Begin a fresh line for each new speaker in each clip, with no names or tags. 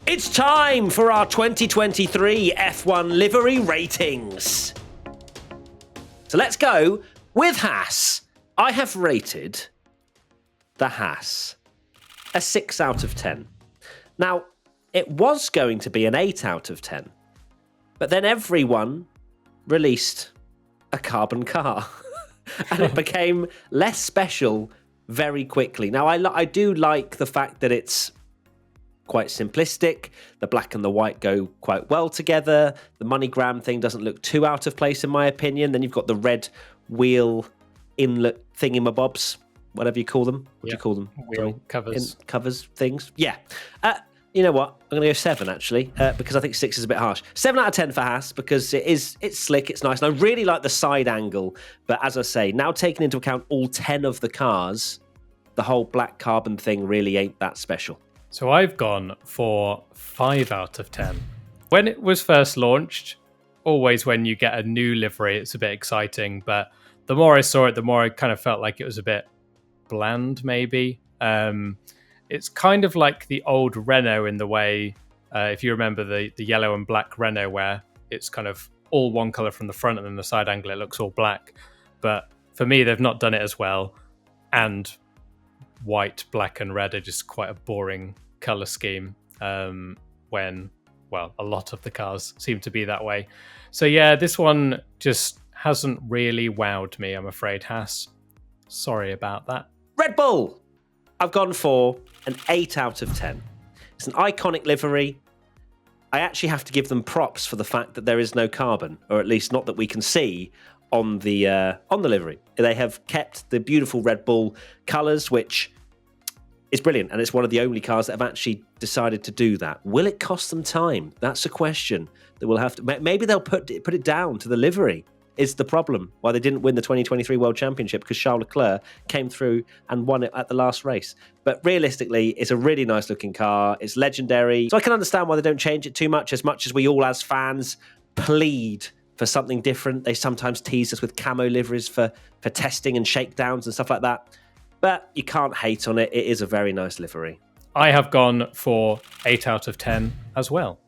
It's time for our 2023 F1 livery ratings. So let's go with Haas. I have rated the Haas a 6 out of 10. Now, it was going to be an 8 out of 10, but then everyone released a carbon car and it became less special very quickly. Now, I do like the fact that it's quite simplistic. The black and the white go quite well together. The MoneyGram thing doesn't look too out of place, in my opinion. Then you've got the red wheel inlet thingamabobs, whatever you call them. What do you call them?
Wheel covers.
Covers things. Yeah. You know what? I'm going to go 7, actually, because I think 6 is a bit harsh. 7 out of 10 for Haas, because it's slick, it's nice. And I really like the side angle. But as I say, now taking into account all 10 of the cars, the whole black carbon thing really ain't that special.
So I've gone for 5 out of 10. When it was first launched, always when you get a new livery, it's a bit exciting. But the more I saw it, the more I kind of felt like it was a bit bland, maybe. It's kind of like the old Renault in the way, if you remember the yellow and black Renault, where it's kind of all one colour from the front and then the side angle, it looks all black. But for me, they've not done it as well. And white, black and red are just quite a boring colour scheme when, well, a lot of the cars seem to be that way. So yeah, this one just hasn't really wowed me, I'm afraid, Haas. Sorry about that.
Red Bull! I've gone for an 8 out of 10. It's an iconic livery. I actually have to give them props for the fact that there is no carbon, or at least not that we can see on the livery. They have kept the beautiful Red Bull colours, which is brilliant, and it's one of the only cars that have actually decided to do that. Will it cost them time? That's a question that we'll have to... Maybe they'll put it down to the livery, is the problem, why they didn't win the 2023 World Championship, because Charles Leclerc came through and won it at the last race. But realistically, it's a really nice looking car. It's legendary. So I can understand why they don't change it too much as we all as fans plead for something different. They sometimes tease us with camo liveries for testing and shakedowns and stuff like that. But you can't hate on it. It is a very nice livery.
I have gone for 8 out of 10 as well.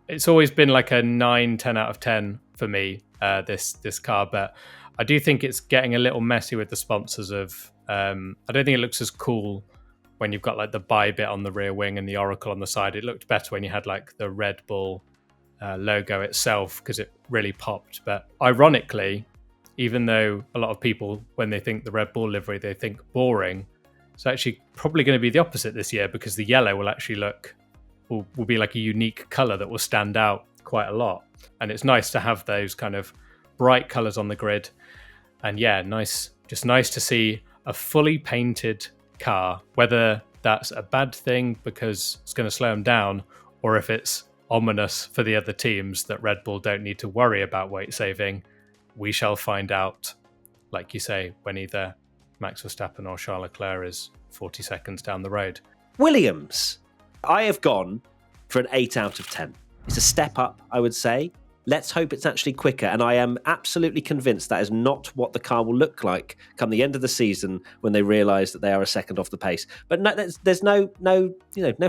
It's always been like a 9, 10 out of 10 for me, this car. But I do think it's getting a little messy with the sponsors of... I don't think it looks as cool when you've got like the buy bit on the rear wing and the Oracle on the side. It looked better when you had like the Red Bull logo itself, because it really popped. But ironically, even though a lot of people, when they think the Red Bull livery, they think boring, it's actually probably going to be the opposite this year, because the yellow will actually will be like a unique colour that will stand out quite a lot. And it's nice to have those kind of bright colours on the grid. And yeah, just nice to see a fully painted car, whether that's a bad thing because it's going to slow them down, or if it's ominous for the other teams that Red Bull don't need to worry about weight saving. We shall find out, like you say, when either Max Verstappen or Charles Leclerc is 40 seconds down the road.
Williams. I have gone for an 8 out of 10. It's a step up, I would say. Let's hope it's actually quicker. And I am absolutely convinced that is not what the car will look like come the end of the season when they realise that they are a second off the pace. But no, there's no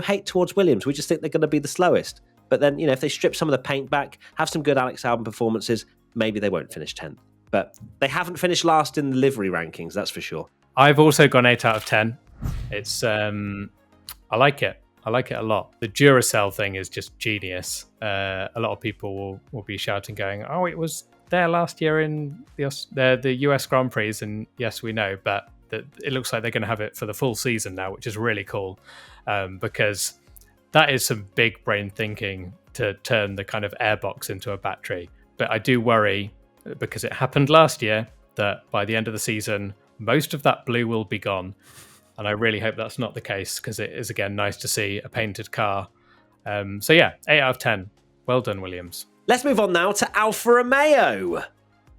hate towards Williams. We just think they're going to be the slowest. But then, if they strip some of the paint back, have some good Alex Albon performances, maybe they won't finish 10th. But they haven't finished last in the livery rankings, that's for sure.
I've also gone 8 out of 10. It's I like it. I like it a lot. The Duracell thing is just genius. A lot of people will be shouting, going, "Oh, it was there last year in the US Grand Prix," and yes, we know, but it looks like they're going to have it for the full season now, which is really cool, because that is some big brain thinking to turn the kind of airbox into a battery. But I do worry, because it happened last year, that by the end of the season, most of that blue will be gone. And I really hope that's not the case, because it is, again, nice to see a painted car. So yeah, 8 out of 10. Well done, Williams.
Let's move on now to Alfa Romeo.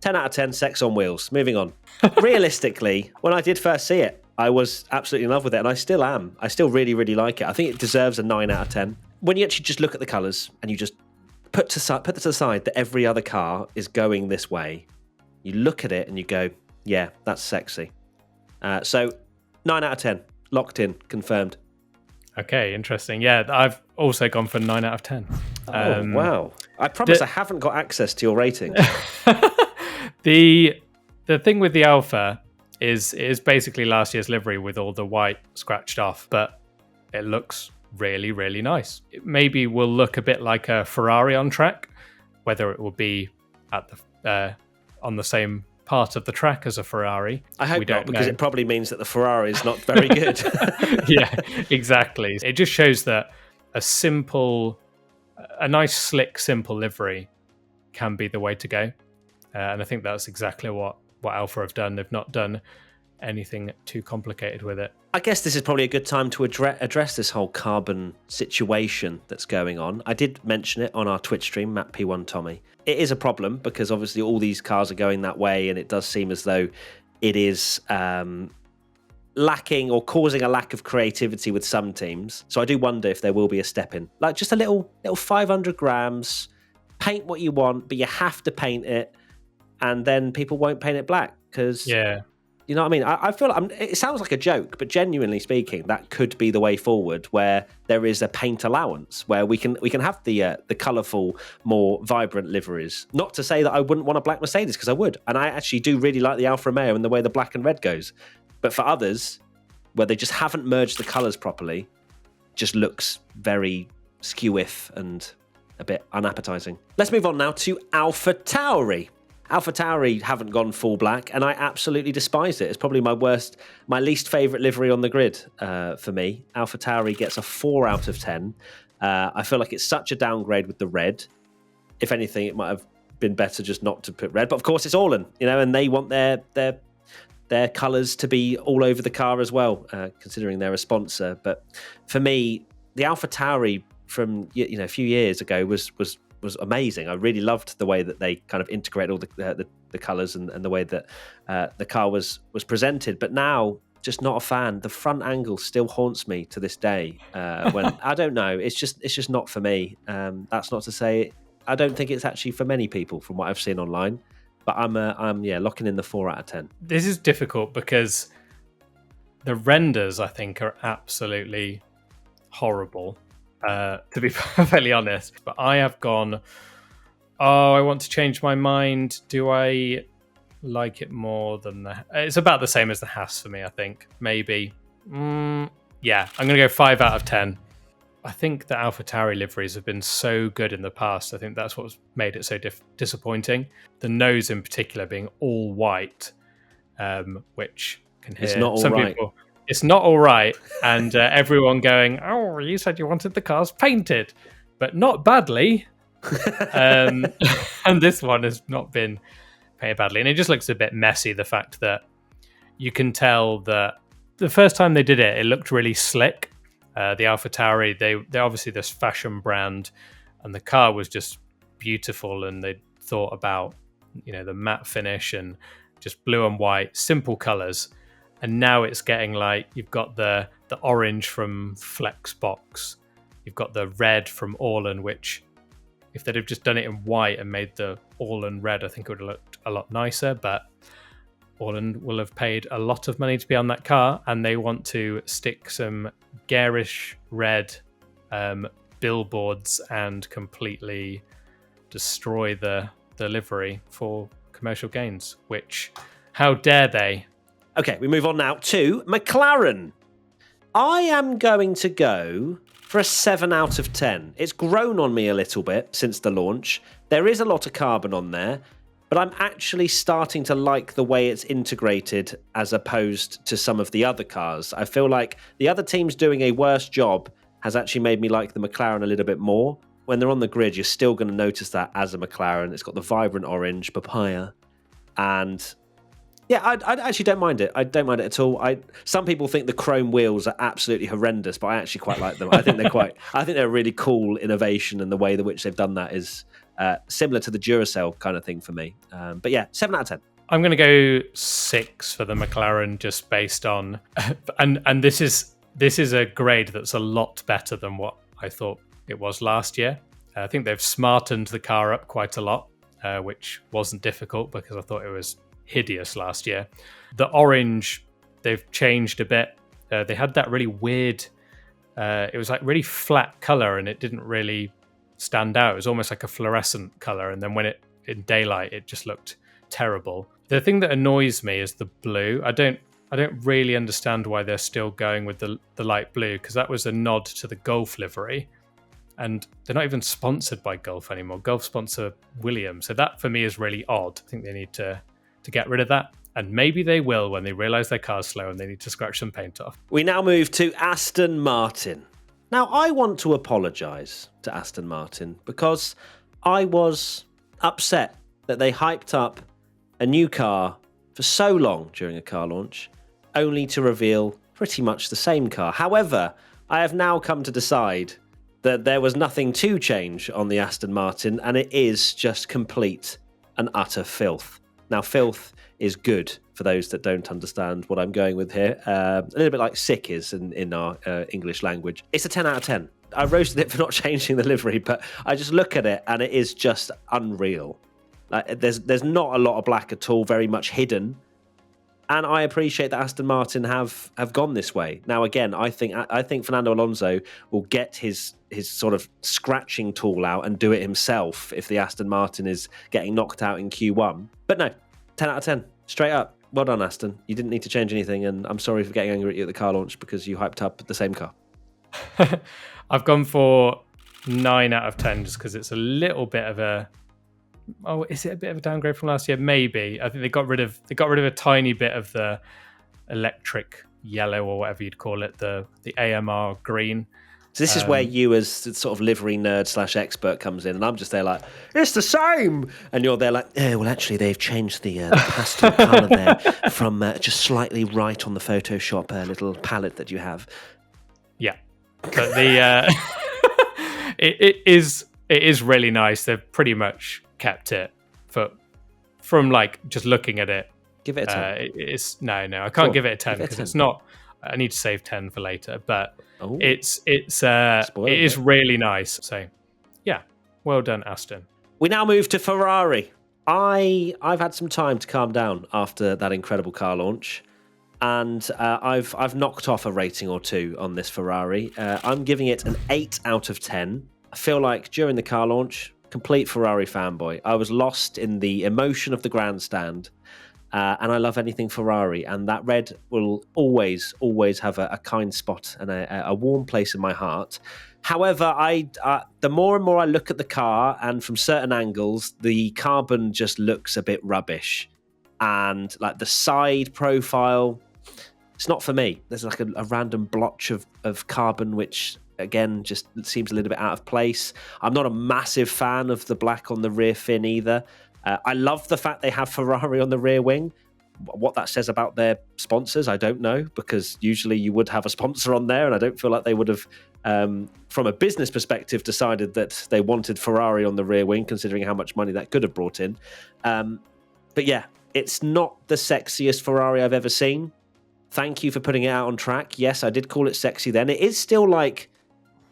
10 out of 10, sex on wheels. Moving on. Realistically, when I did first see it, I was absolutely in love with it, and I still am. I still really, really like it. I think it deserves a 9 out of 10. When you actually just look at the colours and you just put to the side that every other car is going this way, you look at it and you go, yeah, that's sexy. So 9 out of 10. Locked in. Confirmed.
Okay, interesting. Yeah, I've also gone for 9 out of 10.
Wow. I promise I haven't got access to your ratings.
The thing with the Alpha is it is basically last year's livery with all the white scratched off, but it looks really, really nice. It maybe will look a bit like a Ferrari on track, whether it will be at the on the same part of the track as a Ferrari.
I hope not, because it probably means that the Ferrari is not very good.
Yeah, exactly. It just shows that a nice, slick, simple livery can be the way to go. And I think that's exactly what Alpha have done. They've not done anything too complicated with it.
I guess this is probably a good time to address this whole carbon situation that's going on. I did mention it on our Twitch stream, Matt P1 Tommy. It is a problem because obviously all these cars are going that way, and it does seem as though it is lacking or causing a lack of creativity with some teams. So I do wonder if there will be a step in, like just a little 500 grams, paint what you want, but you have to paint it, and then people won't paint it black because you know what I mean? I feel like it sounds like a joke, but genuinely speaking, that could be the way forward, where there is a paint allowance, where we can have the colourful, more vibrant liveries. Not to say that I wouldn't want a black Mercedes, because I would, and I actually do really like the Alfa Romeo and the way the black and red goes. But for others, where they just haven't merged the colours properly, just looks very skew-if and a bit unappetising. Let's move on now to AlphaTauri. AlphaTauri haven't gone full black, and I absolutely despise it. It's probably my least favourite livery on the grid for me. AlphaTauri gets a 4 out of 10. I feel like it's such a downgrade with the red. If anything, it might have been better just not to put red. But of course, it's Orlen, and they want their colours to be all over the car as well, considering they're a sponsor. But for me, the AlphaTauri from a few years ago was amazing. I really loved the way that they kind of integrate all the colours and the way that the car was presented. But now, just not a fan. The front angle still haunts me to this day. When I don't know, it's just not for me. That's not to say I don't think it's actually for many people from what I've seen online. But I'm locking in the 4 out of 10.
This is difficult because the renders, I think, are absolutely horrible. To be perfectly honest, but I have gone, I want to change my mind. Do I like it more than it's about the same as the Haas for me, I think. Maybe. I'm going to go 5 out of 10. I think the AlphaTauri liveries have been so good in the past. I think that's what's made it so disappointing. The nose in particular being all white, which can hear
it's not all
some
right.
people... It's not all right, and everyone going, "Oh, you said you wanted the cars painted, but not badly." And this one has not been painted badly, and it just looks a bit messy. The fact that you can tell that the first time they did it, it looked really slick. The AlphaTauri, they're obviously this fashion brand, and the car was just beautiful, and they thought about the matte finish and just blue and white, simple colors. And now it's getting like you've got the orange from Flexbox, you've got the red from Orlen, which if they'd have just done it in white and made the Orlen red, I think it would have looked a lot nicer. But Orlen will have paid a lot of money to be on that car, and they want to stick some garish red billboards and completely destroy the livery for commercial gains, which, how dare they?
Okay, we move on now to McLaren. I am going to go for a 7 out of 10. It's grown on me a little bit since the launch. There is a lot of carbon on there, but I'm actually starting to like the way it's integrated as opposed to some of the other cars. I feel like the other teams doing a worse job has actually made me like the McLaren a little bit more. When they're on the grid, you're still going to notice that as a McLaren. It's got the vibrant orange, papaya, and... yeah, I actually don't mind it. I don't mind it at all. Some people think the chrome wheels are absolutely horrendous, but I actually quite like them. I think they're a really cool innovation, and the way in which they've done that is similar to the Duracell kind of thing for me. But yeah, 7 out of 10.
I'm going to go 6 for the McLaren, just based on, and this is a grade that's a lot better than what I thought it was last year. I think they've smartened the car up quite a lot, which wasn't difficult because I thought it was hideous last year. The orange, they've changed a bit. They had that really weird it was like really flat color, and it didn't really stand out. It was almost like a fluorescent color, and then when it in daylight, it just looked terrible. The thing that annoys me is the blue. I don't really understand why they're still going with the light blue, because that was a nod to the Golf livery, and they're not even sponsored by Golf anymore. Golf sponsor Williams, so that for me is really odd. I think they need to get rid of that, and maybe they will when they realise their car's slow and they need to scratch some paint off.
We now move to Aston Martin. Now, I want to apologise to Aston Martin because I was upset that they hyped up a new car for so long during a car launch, only to reveal pretty much the same car. However, I have now come to decide that there was nothing to change on the Aston Martin, and it is just complete and utter filth. Now, filth is good for those that don't understand what I'm going with here. A little bit like sick is in our English language. It's a 10 out of 10. I roasted it for not changing the livery, but I just look at it and it is just unreal. Like, there's not a lot of black at all, very much hidden. And I appreciate that Aston Martin have gone this way. Now, again, I think Fernando Alonso will get his sort of scratching tool out and do it himself if the Aston Martin is getting knocked out in Q1. But no, 10 out of 10, straight up. Well done, Aston. You didn't need to change anything, and I'm sorry for getting angry at you at the car launch because you hyped up the same car.
I've gone for 9 out of 10 just because it's a little bit of a... Oh, is it a bit of a downgrade from last year? Maybe. I think they got rid of a tiny bit of the electric yellow, or whatever you'd call it, the AMR green.
So this is where you, as sort of livery nerd / expert, comes in, and I'm just there like, it's the same, and you're there like, oh, well, actually, they've changed the pastel colour there from just slightly right on the Photoshop little palette that you have.
Yeah, but the it is really nice. They've pretty much kept it from like just looking at it.
Give it a 10.
It's no, I can't give it a 10 because it's not. I need to save 10 for later, but it is really nice. So yeah, well done, Aston.
We now move to Ferrari. I've had some time to calm down after that incredible car launch, and I've knocked off a rating or two on this Ferrari. I'm giving it an 8 out of 10. I feel like during the car launch, complete Ferrari fanboy. I was lost in the emotion of the grandstand. And I love anything Ferrari, and that red will always have a kind spot and a warm place in my heart. However, the more and more I look at the car, and from certain angles, the carbon just looks a bit rubbish. And like the side profile, it's not for me. There's like a random blotch of carbon, which again just seems a little bit out of place. I'm not a massive fan of the black on the rear fin either. I love the fact they have Ferrari on the rear wing. What that says about their sponsors, I don't know, because usually you would have a sponsor on there, and I don't feel like they would have, from a business perspective, decided that they wanted Ferrari on the rear wing, considering how much money that could have brought in. But yeah, it's not the sexiest Ferrari I've ever seen. Thank you for putting it out on track. Yes, I did call it sexy then. It is still like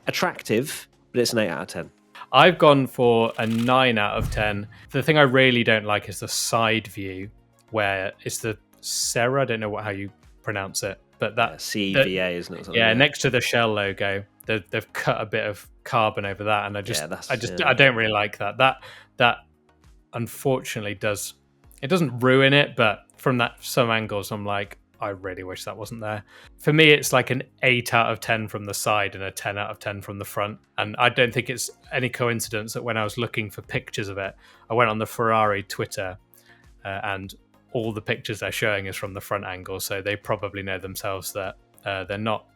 attractive, but it's an 8 out of 10.
I've gone for a 9 out of 10. The thing I really don't like is the side view, where it's the Serra. I don't know how you pronounce it, but that
CVA, isn't it?
Yeah, next to the Shell logo, they've cut a bit of carbon over that, and I don't really like that. That unfortunately doesn't ruin it, but from some angles, I'm like, I really wish that wasn't there. For me, it's like an 8 out of 10 from the side and a 10 out of 10 from the front. And I don't think it's any coincidence that when I was looking for pictures of it, I went on the Ferrari Twitter and all the pictures they're showing is from the front angle. So they probably know themselves that they're not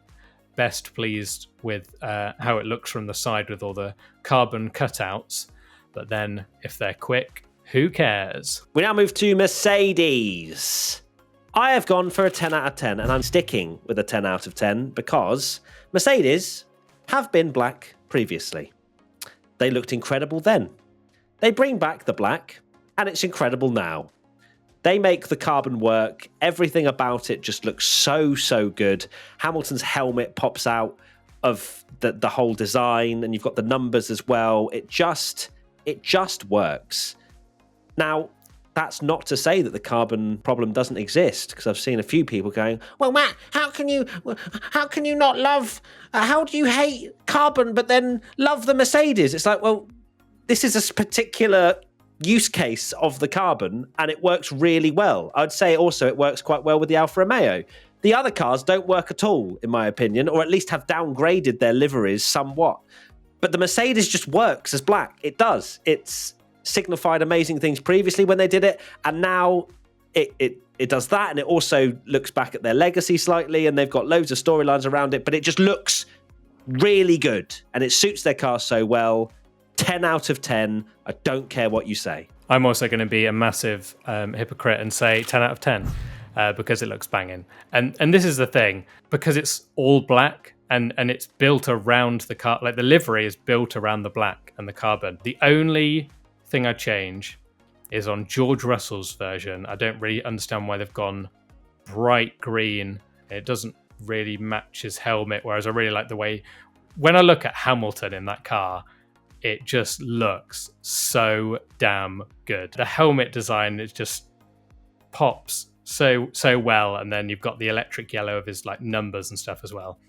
best pleased with how it looks from the side with all the carbon cutouts. But then if they're quick, who cares?
We now move to Mercedes. I have gone for a 10 out of 10, and I'm sticking with a 10 out of 10 because Mercedes have been black previously. They looked incredible then. They bring back the black, and it's incredible now. They make the carbon work. Everything about it just looks so good. Hamilton's helmet pops out of the whole design, and you've got the numbers as well. It just works. Now, that's not to say that the carbon problem doesn't exist, because I've seen a few people going, well, Matt, how can you not love, how do you hate carbon but then love the Mercedes? It's like, well, this is a particular use case of the carbon and it works really well. I'd say also it works quite well with the Alfa Romeo. The other cars don't work at all, in my opinion, or at least have downgraded their liveries somewhat. But the Mercedes just works as black. It does. It's signified amazing things previously when they did it, and now it does that, and it also looks back at their legacy slightly, and they've got loads of storylines around it, but it just looks really good, and it suits their car so well. 10 out of 10. I don't care what you say.
I'm also going to be a massive hypocrite and say 10 out of 10 because it looks banging. And this is the thing, because it's all black and it's built around the car, like the livery is built around the black and the carbon. The only thing I change is on George Russell's version. I don't really understand why they've gone bright green. It doesn't really match his helmet, whereas I really like the way, when I look at Hamilton in that car, it just looks so damn good. The helmet design, it just pops so well, and then you've got the electric yellow of his like numbers and stuff as well.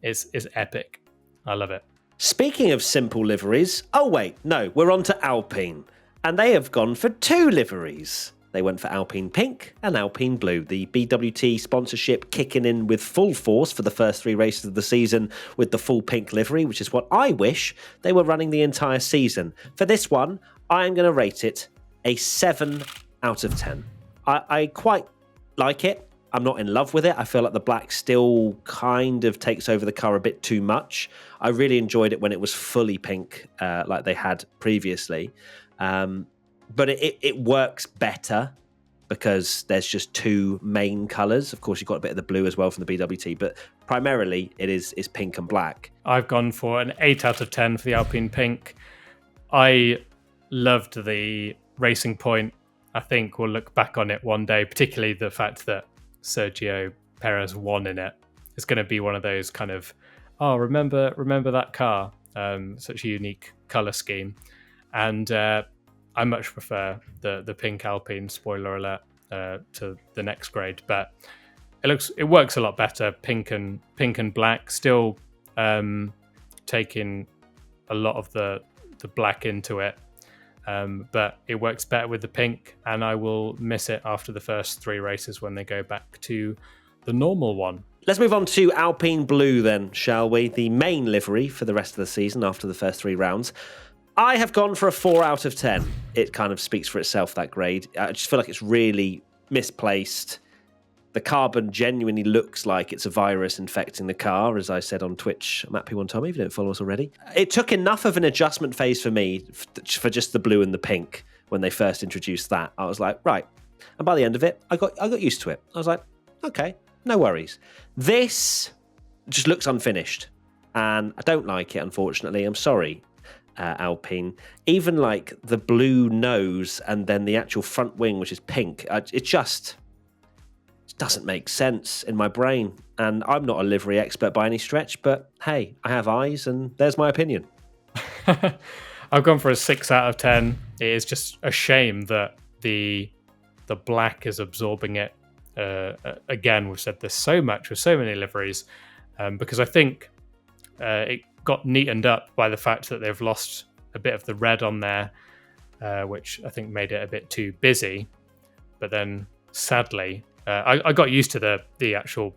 It's epic. I love it.
Speaking of simple liveries, oh wait, no, we're on to Alpine. And they have gone for 2 liveries. They went for Alpine Pink and Alpine Blue. The BWT sponsorship kicking in with full force for the first 3 races of the season with the full pink livery, which is what I wish they were running the entire season. For this one, I am going to rate it a 7 out of 10. I quite like it. I'm not in love with it. I feel like the black still kind of takes over the car a bit too much. I really enjoyed it when it was fully pink, like they had previously. But it works better because there's just 2 main colours. Of course, you've got a bit of the blue as well from the BWT, but primarily it is pink and black.
I've gone for an 8 out of 10 for the Alpine Pink. I loved the Racing Point. I think we'll look back on it one day, particularly the fact that Sergio Perez won in it. It's going to be one of those kind of, oh, remember that car, such a unique colour scheme. And I much prefer the pink Alpine, spoiler alert, to the next grade. But it works a lot better, pink and black, still taking a lot of the black into it. But it works better with the pink, and I will miss it after the first 3 races when they go back to the normal one.
Let's move on to Alpine Blue then, shall we? The main livery for the rest of the season after the first 3 rounds. I have gone for a 4 out of 10. It kind of speaks for itself, that grade. I just feel like it's really misplaced. The carbon genuinely looks like it's a virus infecting the car, as I said on Twitch. I'm at P1Tommy, if you don't follow us already. It took enough of an adjustment phase for me for just the blue and the pink when they first introduced that. I was like, right. And by the end of it, I got used to it. I was like, okay, no worries. This just looks unfinished, and I don't like it, unfortunately. I'm sorry, Alpine. Even like the blue nose and then the actual front wing, which is pink, it just doesn't make sense in my brain. And I'm not a livery expert by any stretch, but hey, I have eyes, and there's my opinion.
I've gone for a 6 out of 10. It is just a shame that the black is absorbing it. Again, we've said this so much with so many liveries, because I think it got neatened up by the fact that they've lost a bit of the red on there, which I think made it a bit too busy. But then, sadly, I got used to the actual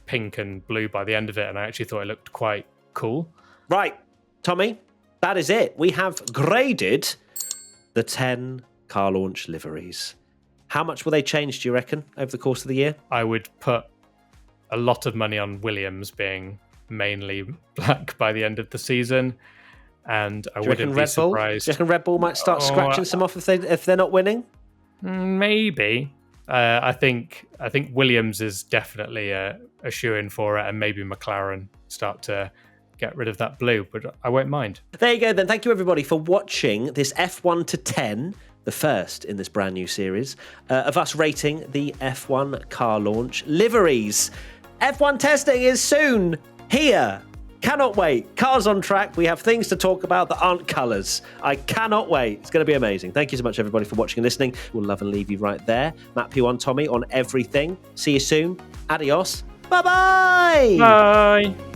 pink and blue by the end of it, and I actually thought it looked quite cool.
Right, Tommy, that is it. We have graded the 10 car launch liveries. How much will they change, do you reckon, over the course of the year?
I would put a lot of money on Williams being mainly black by the end of the season, and I wouldn't be surprised.
Do you reckon Red Bull might start scratching some off if they're not winning?
Maybe. I think Williams is definitely a shoe-in for it, and maybe McLaren start to get rid of that blue, but I won't mind. There
you go then. Thank you everybody for watching this F1 to 10, the first in this brand new series, of us rating the F1 car launch liveries. F1 testing is soon here. Cannot wait. Cars on track. We have things to talk about that aren't colours. I cannot wait. It's going to be amazing. Thank you so much, everybody, for watching and listening. We'll love and leave you right there. Matt P1 Tommy on everything. See you soon. Adios. Bye-bye.
Bye.